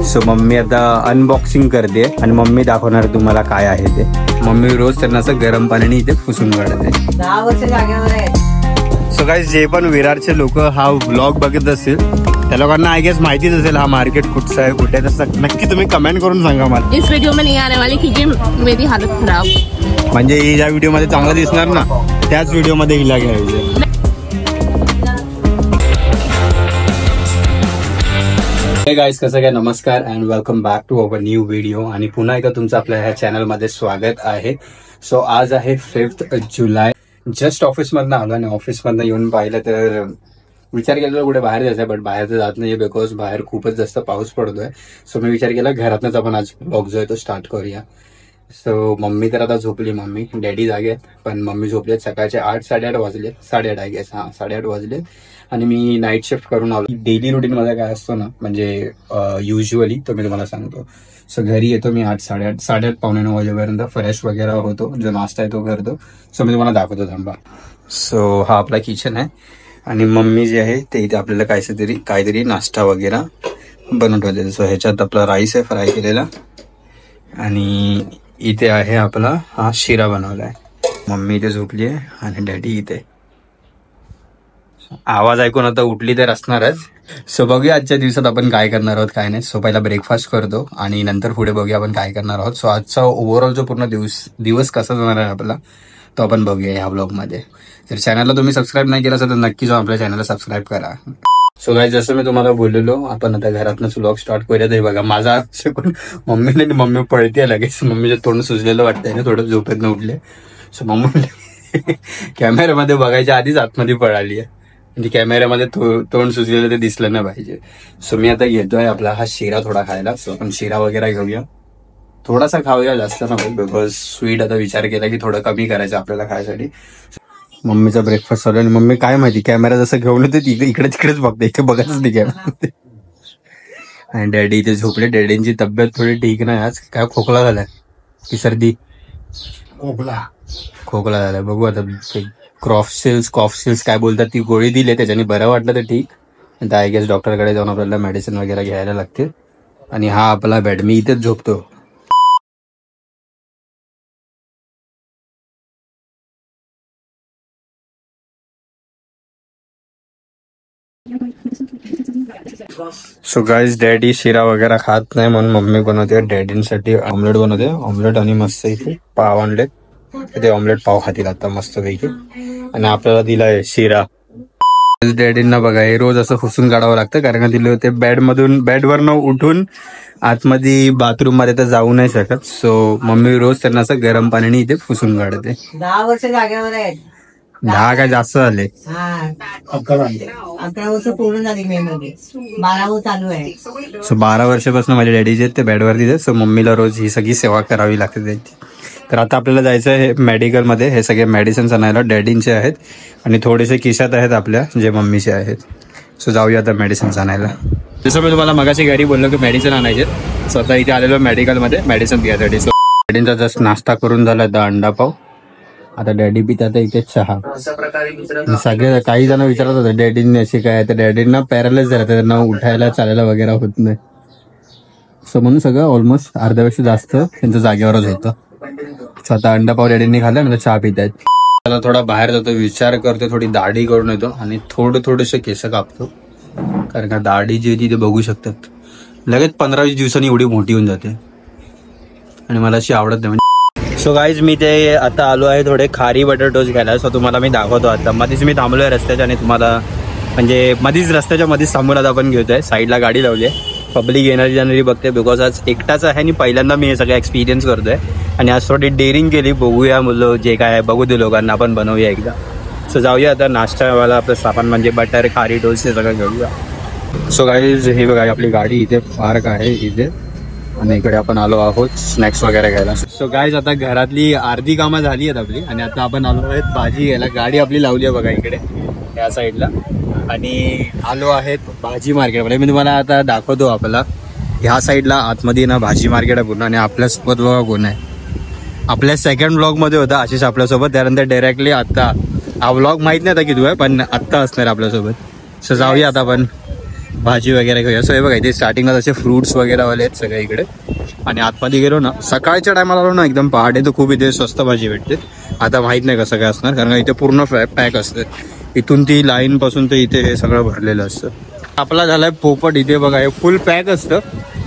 So mummy आता unboxing करते आणि मम्मी दाखवणार तुम्हाला काय आहे ते. मम्मी रोज त्यांना असं गरम पाण्याने इथे पुसून काढते. 10 वर्ष जागेवर आहे. सो गाइस, जे पण विरारचे लोक हा व्लॉग बघत असतील त्या लोकांना आय गेस माहितीच असेल हा मार्केट कुठचं आहे, कुठे आहे. तसं नक्की तुम्ही कमेंट करून सांगा मला. इस वीडियो में नहीं आने वाली क्योंकि मेरी हालत खराब. म्हणजे ज्या व्हिडिओ मध्ये चांगला दिसणार ना त्याच व्हिडिओ मध्ये हिला घ्यायचे. हे गाइस, कसं काय, नमस्कार and welcome back to our new video. आणि पुन्हा एकदा तुमचं आपल्या ह्या चॅनलमध्ये स्वागत आहे. सो आज आहे 5 जुलै. जस्ट ऑफिसमधनं आलो आणि ऑफिसमधनं येऊन पाहिलं तर विचार केला कुठे बाहेर जायचं, बट बाहेर तर जात नाही बिकॉज बाहेर खूपच जास्त पाऊस पडतोय. सो मी विचार केला घरातनंच आपण आज ब्लॉग जो आहे तो स्टार्ट करूया. सो मम्मी तर आता झोपली, मम्मी डॅडी जागे आहेत, पण मम्मी झोपली आहेत. सकाळचे 8-8:30 वाजले, 8:30 आय गेस, 8:30 वाजले. आणि मी नाईट शिफ्ट करून आलो. डेली रुटीन मध्ये काय असतो ना, म्हणजे युजली तो मी तुम्हाला सांगतो. सो घरी येतो मी 8-8:30, 8:30 पावणे 9 वाजेपर्यंत फ्रेश वगैरे होतो, जो नाश्ता आहे तो करतो. सो मी तुम्हाला दाखवतो, थांबा. सो हा आपला किचन आहे आणि मम्मी जे आहे ते इथे आपल्याला काहीतरी नाश्ता वगैरे बनवून ठेवते. सो ह्याच्यात आपला राईस आहे फ्राय केलेला आणि इथे आहे आपला हा शिरा बनवलाय. मम्मी इथे झोपली आहे आणि डॅडी इथे. आवाज ऐकून आता उठली तर असणारच. सो बघूया आजच्या दिवसात आपण काय करणार आहोत काय नाही. सो पहिला ब्रेकफास्ट करतो आणि नंतर पुढे बघूया आपण काय करणार आहोत. सो आजचा ओव्हरऑल जो पूर्ण दिवस कसा जाणार आहे आपला तो आपण बघूया ह्या ब्लॉगमध्ये. जर चॅनलला तुम्ही सबस्क्राईब नाही केला असेल तर नक्की जाऊन आपल्या चॅनलला सबस्क्राईब करा. सो गाइस, जसं मी तुम्हाला बोललेलो आपण आता घरातनंच व्लॉग स्टार्ट करूया. ते बघा माझा मम्मी पळते लगेच. मम्मीचं तोंड सुजलेलं वाटतंय ना, थोडं झोपेत न उठले. सो मम्मी कॅमेऱ्यामध्ये बघायच्या आधीच आतमध्ये पळाली आहे, म्हणजे कॅमेऱ्यामध्ये तोंड सुजलेलं ते दिसलं नाही पाहिजे. सो मी आता घेतोय आपला हा शिरा थोडा खायला. सो आपण शिरा वगैरे घेऊया, थोडासा खाऊया, जास्त नको, बिकॉज स्वीट आता विचार केला की थोडं कमी करायचं आपल्याला खायसाठी. मम्मीचा ब्रेकफास्ट चालू आणि मम्मी काय माहिती कॅमेरा जसं घेऊन येते इकडे तिकडेच बघते, इथे बघतच नाही कॅमेरा. आणि डॅडी इथे झोपले. डॅडींची तब्येत थोडी ठीक नाही आज. काय खोकला झालाय की सर्दी? खोकला झालाय. बघू आता कॉफ सिल्स काय बोलतात ती गोळी दिली, त्याच्याने बरं वाटलं तर ठीक. आता आय गेस डॉक्टरकडे जाऊन आपल्याला मेडिसिन वगैरे घ्यायला लागते. आणि हा आपला बेड, मी इथेच झोपतो. सो गाइस, डॅडी शिरा वगैरे खात नाही म्हणून मम्मी बनवते डॅडींसाठी ऑमलेट बनवते. ऑमलेट आणि मस्त इथे पाव आणले, ते ऑमलेट पाव खातील आता मस्त पैकी. आणि आपल्याला दिलाय शिरा. डॅडींना बघा हे रोज असं पुसून काढावं लागतं, कारण का दिले होते बेडवरनं उठून आतमध्ये बाथरूम मध्ये तर जाऊ नाही शकत. सो मम्मी रोज त्यांना असं गरम पाण्याने इथे पुसून काढते. 10 वर्ष जागेवर आहे. 10 काय जास्त झाले? 11 वर्ष पूर्ण झाली मे मध्ये. 12 चालू आहे. सो 12 वर्षापासून माझ्या डॅडीचे ते बेडवरती आहेत. सो मम्मीला रोज ही सगळी सेवा करावी लागते त्यांची. तर आता आपल्याला जायचं आहे मेडिकलमध्ये. हे सगळे मेडिसिन्स आणायला डॅडींचे आहेत आणि थोडेसे खिशात आहेत आपल्या जे मम्मीचे आहेत. सो जाऊया आता मेडिसिन्स आणायला. जसं मी तुम्हाला मगाशी घरी बोललो की मेडिसिन आणायचे, स्वतः इथे आलेलो मेडिकलमध्ये मेडिसिन घ्यायसाठी. सो डॅडींचा जस्ट नाश्ता करून झाला आता अंडा पाव. आता डॅडी पित आता इथे चहा. सगळे काही जण विचारत होते डॅडींनी अशी काय, तर डॅडींना पॅरालाइज झालं, त्यांना उठायला चालायला वगैरे होत नाही. सो म्हणून सगळं ऑलमोस्ट अर्ध्यापेक्षा जास्त त्यांचं जागेवरच होतं. स्वतः अंडा पाव डॅडींनी खाल्ला आणि चहा पित आहेत. त्याला थोडा बाहेर जातो, विचार करतो, थोडी दाढी करून येतो आणि थोडेसे केस कापतो, कारण का दाढी जी होती ते बघू शकतात लगेच 15-20 दिवसांनी एवढी मोठी होऊन जाते आणि मला अशी आवडत नाही. सो गाईज, मी ते आता आलो आहे थोडे खारी बटाटोस घ्यायला. सो तुम्हाला मी दाखवतो. आता मध्येच मी थांबलोय रस्त्याच्या आणि तुम्हाला म्हणजे रस्त्याच्या मध्येच थांबून आता आपण घेतोय. साईडला गाडी लावली आहे, पब्लिक येणारी जाणारी बघते, बिकॉज आज एकटाच आहे आणि पहिल्यांदा मी हे सगळं एक्सपिरियन्स करतोय. आणि आज थोडी डेअरिंग केली, बघूया मुलं जे काय आहे बघू दे लोकांना, आपण बनवूया एकदा. सो जाऊया आता नाश्त्यावाला आपलं सामान म्हणजे बटर खारी टोस्ट हे सगळं घेऊया. सो गाईज, हे बघा आपली गाडी इथे पार्क आहे इथे आणि इकडे आपण आलो आहोत स्नॅक्स वगैरे घ्यायला. सो गाईज, आता घरातली अर्धी कामं झाली आहेत आपली आणि आता आपण आलो आहेत भाजी घ्यायला. गाडी आपली लावली आहे बघा इकडे या साईडला आणि आलो आहेत भाजी मार्केटमध्ये. मी तुम्हाला आता दाखवतो. आपला ह्या साईडला आतमध्ये ना भाजी मार्केट आहे पूर्ण आणि आपल्यासोबत बघा कोण आहे. आपल्या सेकंड ब्लॉगमध्ये होता आशिष आपल्यासोबत, त्यानंतर डायरेक्टली आत्ता हा व्लॉग माहीत नाही आता किती आहे पण आत्ता असणार आपल्यासोबत. सो जाऊया आता आपण भाजी वगैरे घेऊया. सो हे बघा इथे स्टार्टिंगला तसे फ्रुट्स वगैरे वाले आहेत सगळे इकडे. आणि आतमध्ये गेलो ना सकाळच्या टायमाला आलो ना एकदम पहाटे तर खूप इथे स्वस्त भाजी भेटते. आता माहित नाही कसं काय असणार कारण इथे पूर्ण पॅक असते. इथून ती लाईन पासून तर इथे हे सगळं भरलेलं असतं. आपला झालाय पोपट. इथे बघा हे फुल पॅक असतं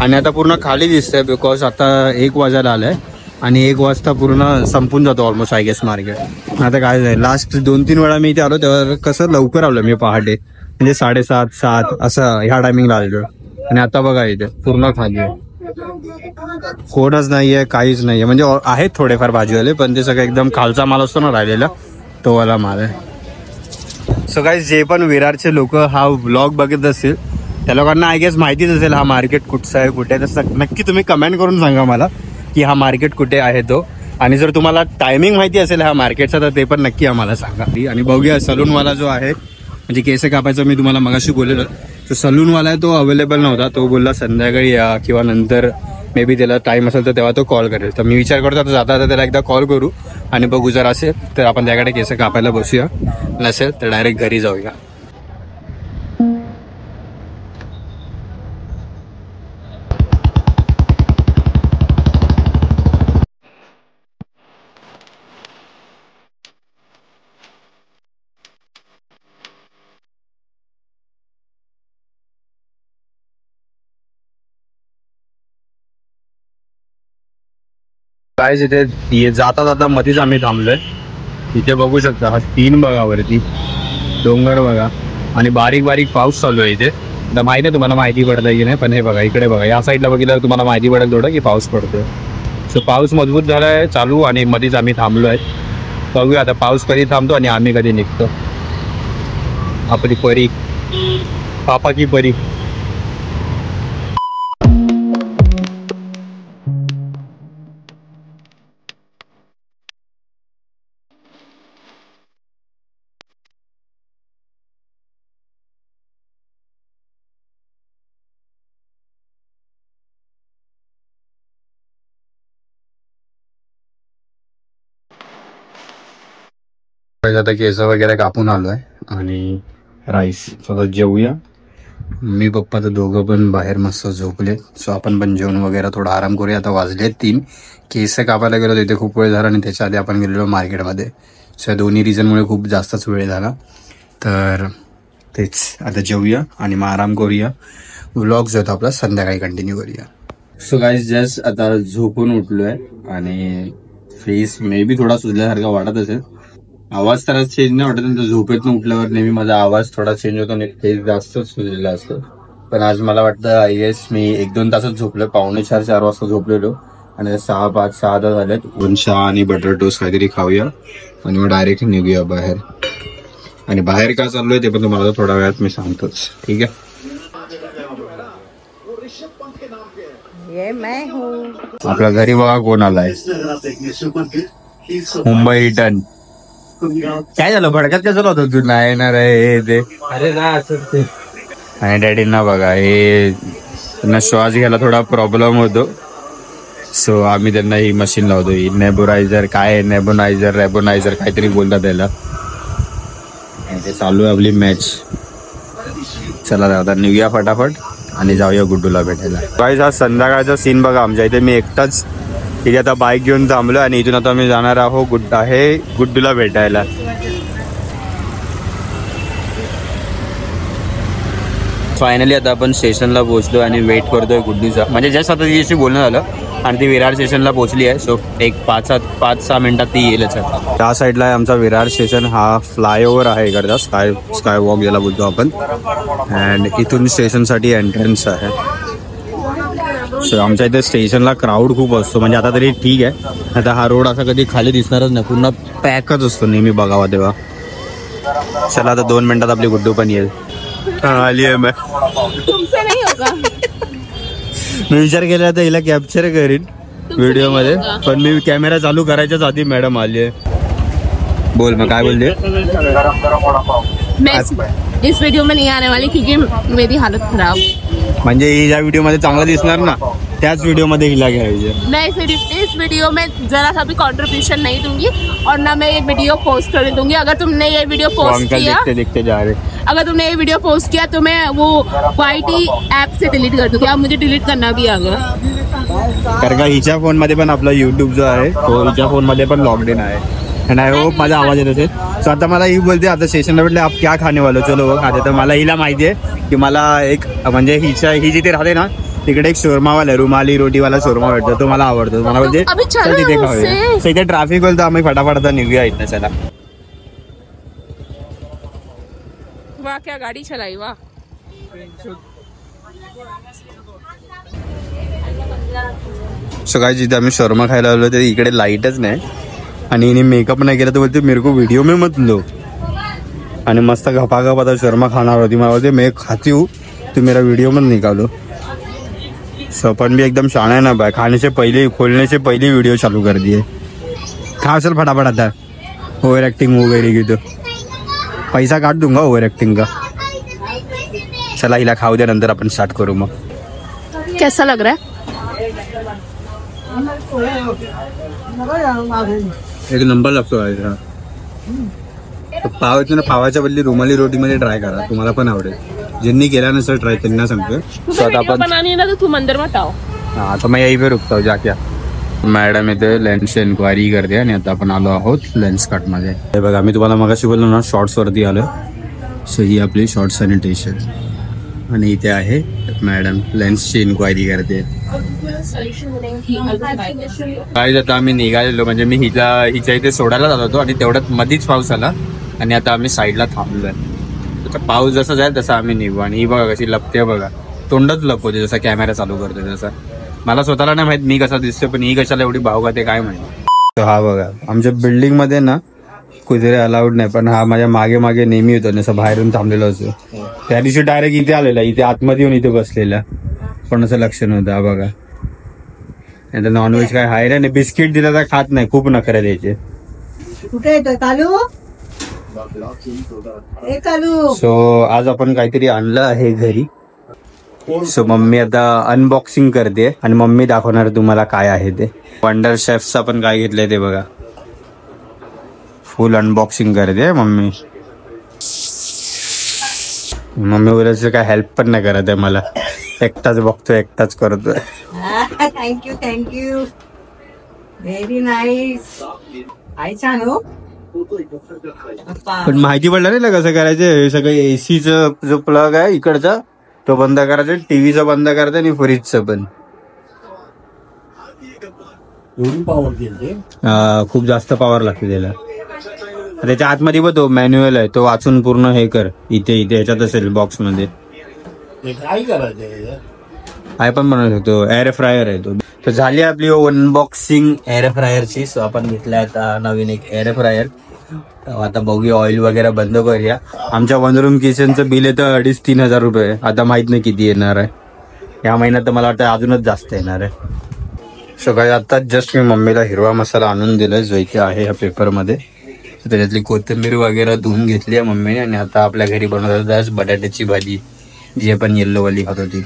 आणि आता पूर्ण खाली दिसतंय बिकॉज आता 1 वाजायला आलाय आणि 1 वाजता पूर्ण संपून जातो ऑलमोस्ट आय गेस मार्केट. आता काय झालं लास्ट 2-3 वेळा मी इथे आलो तेव्हा कसं लवकर आलो मी पहाटे म्हणजे 7:30-7 असं ह्या टायमिंगला आलो. आणि आता बघा इथे पूर्ण खाली आहे. कोणच नाहीये काहीच नाहीये म्हणजे आहेत थोडेफार भाजीवाले पण ते सगळं एकदम खालचा माल असतो ना राहिलेला तो वाला माल आहे. सो गाईज जे पण विरारचे लोक हा व्लॉग बघत असतील त्या लोकांना आय गेस माहितीच असेल हा मार्केट कुठचा आहे कुठे आहे. तर नक्की तुम्ही कमेंट करून सांगा मला की हा मार्केट कुठे आहे तो. आणि जर तुम्हाला टायमिंग माहिती असेल ह्या मार्केटचा तर ते पण नक्की आम्हाला सांगा. आणि बघूया सलूनवाला जो आहे म्हणजे केस कापायचा मी तुम्हाला मगाशी बोललेलो तो सलूनवाला आहे तो अवेलेबल नव्हता. तो बोलला संध्याकाळी या किंवा नंतर मे बी त्याला टाईम असेल तर तेव्हा तो कॉल करेल. तर मी विचार करतो आता जाता त्याला एकदा कॉल करू आणि बघू जर असेल तर आपण त्याकडे केस कापायला बसूया नसेल तर डायरेक्ट घरी जाऊया. काय इथे जाता जाता मध्येच आम्ही थांबलोय. इथे बघू शकता हा 3 बघा वरती डोंगर बघा आणि बारीक बारीक पाऊस चालू आहे इथे. तर माहिती नाही तुम्हाला माहिती पडतं की नाही पण हे बघा इकडे बघा या साईडला बघितलं तुम्हाला माहिती पडेल थोडं की पाऊस पडतोय. सो पाऊस मजबूत झाला आहे चालू आणि मध्येच आम्ही थांबलो आहे. बघूया आता पाऊस कधी थांबतो आणि आम्ही कधी निघतो. आपली परी पापा की परी. आता केस वगैरे कापून आलोय आणि राईस स्वतः जेवूया. मी पप्पा तर दोघं पण बाहेर मस्त झोपले. सो आपण पण जेवण वगैरे थोडा आराम करूया. आता वाजले 3. केस कापायला गेलो तिथे खूप वेळ झाला आणि त्याच्या आधी आपण गेलेलो मार्केटमध्ये. सो या दोन्ही रिझनमुळे खूप जास्तच वेळ झाला. तर तेच आता जेवूया आणि मग आराम करूया. व्लॉग जो होता आपला संध्याकाळी कंटिन्यू करूया. सो गाईज जस्ट आता झोपून उठलोय आणि फेस मे बी थोडा सुजल्यासारखा वाटत असेल. आवाज तर चेंज नाही वाटत. झोपेतून उठल्यावर नेहमी माझा आवाज थोडा चेंज होतो आणि फेस जास्त सुजलेला असतो. पण आज मला वाटतं आय गेस मी 1-2 तासच झोपलो. 4:45-4 वाजता झोपलेलो आणि 6-5-6 झालेत. चहा आणि बटर टोस्ट काहीतरी खाऊया आणि मग डायरेक्ट निघूया बाहेर. आणि बाहेर का चाललोय ते पण तुम्हाला थोड्या वेळात मी सांगतोच. ठीक आहे. आपल्या घरी बघा कोण आलाय. मुंबई रिटर्न. काय झालं भडकात कसं होतं तू नाही येणार आहे ते. अरे ना असं. आणि डॅडींना बघा हे त्यांना श्वास घ्यायला थोडा प्रॉब्लेम होतो. सो आम्ही त्यांना ही मशीन लावतो. नेबुलायझर काय रेबोनायझर काहीतरी बोलतात त्याला. ते चालू आहे आपली मॅच. चला आता निघूया फटाफट आणि जाऊया गुड्डूला भेटायला. गाईज हा संध्याकाळचा सीन बघा आमच्या इथे. मी एकटाच इथे आता बाईक घेऊन थांबलो आणि इथून आता मी जाणार आहोत गुड्डूला भेटायला. फायनली आता आपण स्टेशनला पोहोचलो आणि वेट करतोय गुड्डूचा. म्हणजे जस्ट आता तिच्याशी बोलणं झालं आणि ती विरार स्टेशनला पोहोचली आहे. सो एक 5-6 मिनिटात ती येईलच. आता त्या साईडला आहे आमचा विरार स्टेशन. हा फ्लायओव्हर आहे इकडचा स्काय वॉक ज्याला बोलतो आपण. अँड इथून स्टेशनसाठी एंट्रन्स आहे. सो आमच्या इथे स्टेशनला क्राऊड खूप असतो. म्हणजे आता तरी ठीक आहे. आता हा रोड असा कधी खाली दिसणारच नाही. पूर्ण पॅकच असतो नेहमी बघावा तेव्हा. चला आता 2 मिनिटात आपली गुड्डू पण येईल. आली आहे मी. तुमसे नाही होगा. मी विचार केला तर हिला कॅप्चर करीन व्हिडिओ मध्ये पण मी कॅमेरा चालू करायच्याच आधी मॅडम आली आहे. बोल मग काय बोलते. मैं इस वीडियो में नहीं आने वाली क्योंकि मेरी हालत खराब. म्हणजे या व्हिडिओ मध्ये चांगला दिसणार ना त्याच व्हिडिओ मध्ये हिला घ्यायचे. नहीं, फिर इस वीडियो में जरा सा भी कंट्रीब्यूशन नहीं दूंगी और ना मैं ये वीडियो पोस्ट करने दूंगी. अगर तुमने ये वीडियो वो पोस्ट अंकल किया, दिखते दिखते जा रहे. अगर तुमने ये वीडियो पोस्ट किया तो मैं वो YT ऐप से डिलीट कर दूंगी. अब मुझे डिलीट करना भी आ गया. कारण का हिच्या फोन मध्ये पण आपला युट्यूब जो आहे तो हिच्या फोन मध्ये पण लॉग्ड इन आहे. आणि आय होप माझा आवाज येत असेल. सो आता मला ही बोलते आता स्टेशनला भेटले आप क्या खाने वालो चलो वो खाते. तर मला हिला माहिती आहे की मला एक म्हणजे ही जिथे राहते ना तिकडे एक शोरमावाला रुमाली रोटीवाला शोरमा भेटतो, तो मला आवडतो. मला बोलते अभी चल चल तिथे उससे. खाऊया. सो इथे ट्रॅफिक होईल तर आम्ही फटाफट आता निघूया इथनं. चला. वाह क्या गाड़ी चलाई, वाह. सो काय जिथे आम्ही शोरमा खायला आलो ते इकडे लाईटच नाही आणि हिने मेकअप नाही केला तर बोलते मेरे को व्हिडिओ में मत लो. आणि मस्त गपा आता शोरमा खाणार होती. मला बोलते मैं खाती हूँ तू मेरा वीडियो मत निकालो. सो पण भी एकदम शाणा है ना भाई, खाने से पहले खोलने से पहले वीडियो चालू कर दिए. खा चल फटाफट आता. ओवर एक्टिंग हो गई की तो पैसा काट दूंगा ओवर एक्टिंग का. चला हिला खाऊ दे नंतर आपण स्टार्ट करू. मग कैसा लग रहा है? एक नंबर लागतो पाव येतो ना. पावाच्या बदली रुमाली रोटी मध्ये ट्राय करा, तुम्हाला पण आवडेल. ज्यांनी केला नसेल ट्राय त्यांना सांगतो. तुम्हें वीडियो बनानी है ना तो तुम अंदर मत आओ. हाँ तो मैं यही पे रुकता हूँ जाके. मॅडम इथे लेन्स एन्क्वायरी करते आणि आता आपण आलो आहोत लेन्स कट मध्ये. हे बघा मी तुम्हाला मगाशी बोललो ना शॉर्ट्स वरती आलो. सो ही आपली शॉर्ट सॅनिटेशन आणि इथे आहे मॅडम लेन्सची इन्क्वायरी करते. काय आता आम्ही निघालेलो म्हणजे मी हिच्या इथे सोडायला जात होतो आणि तेवढ्यात मधीच पाऊस आला आणि आता आम्ही साईडला थांबलोय. तर पाऊस जसा जाईल तसा आम्ही निघू. आणि ही बघा कशी लपते बघा, तोंडच लपवते जसा कॅमेरा चालू करते तसा. मला स्वतःला नाही माहित मी कसा दिसतोय पण ही कशाला एवढी भाव खाते काय माहिती. हा बघा आमच्या बिल्डिंग मध्ये ना कुत्रे अलाउड नाही पण हा माझ्या मागे मागे नेहमी होतो असं बाहेरून थांबलेलो असतो. त्या दिवशी डायरेक्ट इथे आलेला, इथे आतमध्ये येऊन इथे बसलेला पण असं लक्ष नव्हतं. हा बघा नंतर नॉनव्हेज काय हाय रे. बिस्किट दिला तर खात नाही, खूप नखरे द्यायचे. कुठे येतोय कालू? ए कालू. सो आज आपण काहीतरी आणलं आहे घरी. सो मम्मी आता अनबॉक्सिंग करते आणि मम्मी दाखवणार तुम्हाला काय आहे ते. वंडर शेफ्स आपण काय घेतलंय ते बघा. फुल अनबॉक्सिंग करते मम्मी. मम्मी बोलायचं काय हेल्प पण नाही करत आहे मला, एकटाच बघतोय एकटाच करतोय. Thank you very nice. आई छान हो. पण माहिती पडलं नाही ना कसं करायचं. हे सगळं एसीचं जो प्लग आहे इकडचा तो बंद करायचा, टीव्हीचा बंद करायचा आणि फ्रीजचं पण. खूप जास्त पॉवर लागते त्याला. त्याच्या आतमध्ये पण तो मॅन्युअल आहे, तो वाचून पूर्ण हे कर. इथे ह्याच्यात असेल बॉक्स मध्ये. काय पण बनवू शकतो. एअर फ्रायर आहे तो. तर झाली आपली अनबॉक्सिंग एअर फ्रायरची. सो आपण घेतलाय आता नवीन एक एअर फ्रायर. आता बघूया ऑइल वगैरे बंद करूया. आमच्या वन रूम किचनचं बिल येतं 2,500-3,000 रुपये. आता माहित नाही किती येणार आहे या महिन्यात, तर मला वाटतं अजूनच जास्त येणार आहे. सकाळी आता जस्ट मी मम्मीला हिरवा मसाला आणून दिलाय जो इथे आहे ह्या पेपरमध्ये. त्याच्यातली कोथिंबीर वगैरे धुवून घेतली आहे मम्मीने. आणि आता आपल्या घरी बनवत आज बटाट्याची भाजी, जी आपण येल्लोवाली खात होती.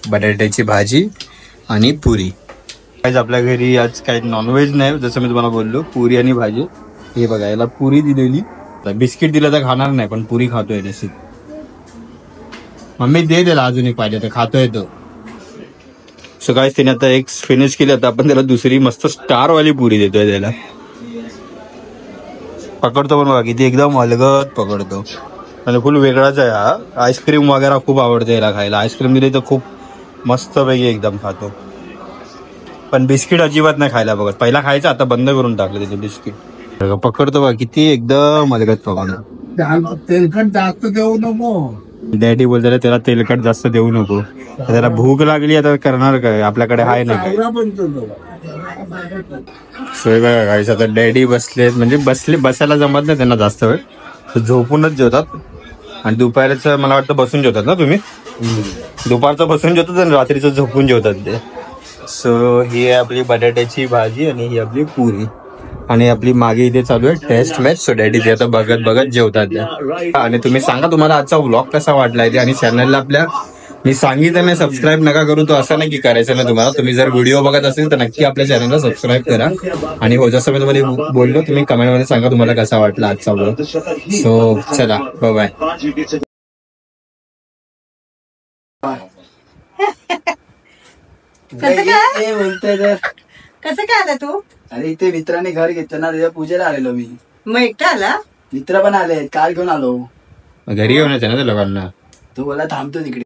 बटाट्याची भाजी आणि पुरी. आपल्या घरी आज काही नॉनव्हेज नाही, जसं मी तुम्हाला बोललो, पुरी आणि भाजी. हे बघा याला पुरी दिलेली, बिस्किट दिलं तर खाणार नाही पण पुरी खातोय तशी. मम्मी दे त्याला अजून एक पाहिजे तर खातोय तो. सकाळी त्याने आता एक फिनिश केली, आता आपण त्याला दुसरी मस्त स्टार वाली पुरी देतोय त्याला. पकडतो पण बघा किती एकदम अलगद पकडतो आणि फुल वेगळाच आहे हा. आईस्क्रीम वगैरे खूप आवडते याला खायला. आईस्क्रीम दिली तर खूप मस्त पैकी एकदम खातो. पण बिस्किट अजिबात नाही खायला बघत. पहिला खायचं आता बंद करून टाकलं त्याचे बिस्किट. पकडतो बघा किती एकदम अलगद पकडतो. तेलकट जास्त देऊ नको. डॅडी बोलतात त्याला तेलकट जास्त देऊ नको. त्याला भूक लागली आता करणार काय, आपल्याकडे आहे ना काय. सोय बघा गाईस आता डॅडी बसले म्हणजे बसायला जमत नाही त्यांना जास्त वेळ, झोपूनच जेवतात. आणि दुपारचं मला वाटतं बसून जेवतात ना तुम्ही. दुपारचं बसून जेवतात आणि रात्रीचं झोपून जेवतात ते. सो ही आहे आपली बटाट्याची भाजी आणि ही आपली पुरी. आणि आपली मागे इथे चालू आहे टेस्ट मॅच. सो डॅडी ते आता बघत जेवतात. आणि तुम्ही सांगा तुम्हाला आजचा व्लॉग कसा वाटलाय ते. आणि चॅनलला आपल्या मी सांगितलं नाही सबस्क्राईब नका करू, तो असं नाही की करायचं नाही तुम्हाला. तुम्ही जर व्हिडिओ बघत असेल तर नक्की आपल्या चॅनलला सबस्क्राईब करा. आणि हो, जसं मी तुम्हाला बोललो, तुम्ही कमेंटमध्ये सांगा तुम्हाला कसा वाटला आजचा व्लॉग. सो चला, बाय. कसं काय बोलतोय तर कसं काय आला तू? अरे इथे मित्राने घर घेतलं ना, त्याच्या पूजेला आलेलो मी. मग एकटा आला? मित्र पण आले, कार घेऊन आलो. घरी घेऊन यायचं ना त्या लोकांना. तो बोला थांबतो तिकडे.